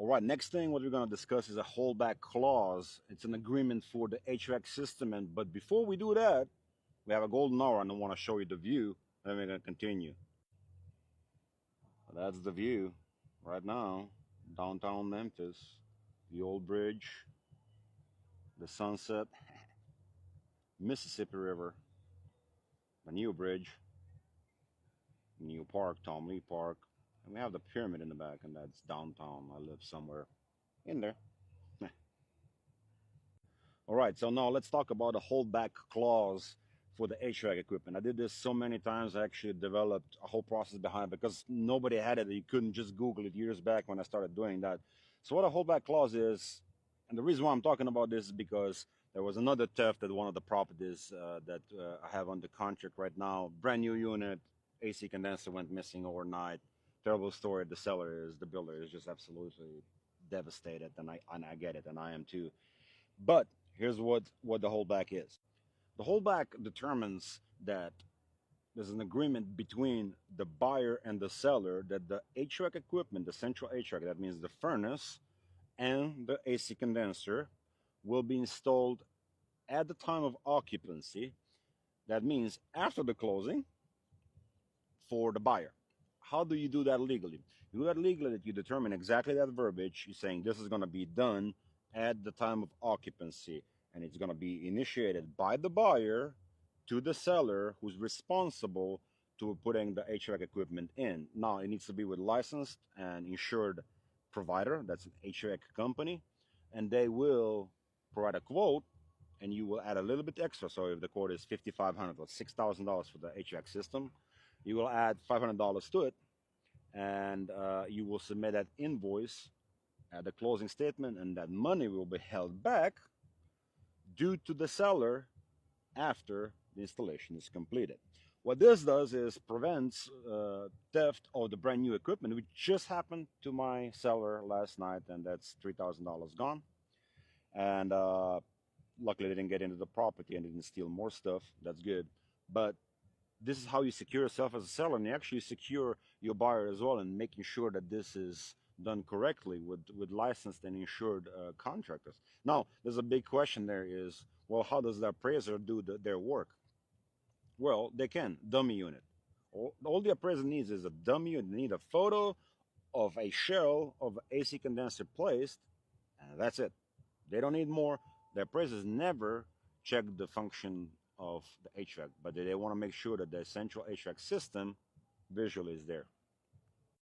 All right, next thing what we're going to discuss is a holdback clause. It's an agreement for the HVAC system. But before we do that, we have a golden hour and I want to show you the view. And then we're going to continue. That's the view right now, downtown Memphis, the old bridge, the sunset, Mississippi River, the new bridge, new park, Tom Lee Park, and we have the pyramid in the back, and that's downtown. I live somewhere in there. All right, so now let's talk about the holdback clause for the HVAC equipment. I did this so many times, I actually developed a whole process behind it because nobody had it. You couldn't just Google it years back when I started doing that. So what a holdback clause is, and the reason why I'm talking about this is because there was another theft at one of the properties that I have under contract right now. Brand new unit, AC condenser went missing overnight. Terrible story. The builder is just absolutely devastated, and I get it, and I am too. But here's what the holdback is. The holdback determines that there's an agreement between the buyer and the seller that the HVAC equipment, the central HVAC, that means the furnace and the AC condenser, will be installed at the time of occupancy. That means after the closing for the buyer. How do you do that legally? You do that legally that you determine exactly that verbiage. You're saying this is going to be done at the time of occupancy, and it's going to be initiated by the buyer to the seller who's responsible to putting the HVAC equipment in. Now, it needs to be with licensed and insured provider. That's an HVAC company, and they will provide a quote, and you will add a little bit extra. So if the quote is $5,500 or $6,000 for the HVAC system, you will add $500 to it, and you will submit that invoice at the closing statement, and that money will be held back due to the seller after the installation is completed. What this does is prevents theft of the brand new equipment, which just happened to my seller last night, and that's $3,000 gone. And luckily, they didn't get into the property and didn't steal more stuff. That's good. But this is how you secure yourself as a seller, and you actually secure your buyer as well, and making sure that this is done correctly with licensed and insured contractors. Now, there's a big question there is, well, how does the appraiser do their work? Well, they can, dummy unit. All the appraiser needs is a dummy unit. They need a photo of a shell of AC condenser placed, and that's it. They don't need more. The appraisers never check the function of the HVAC, but they want to make sure that the central HVAC system visually is there.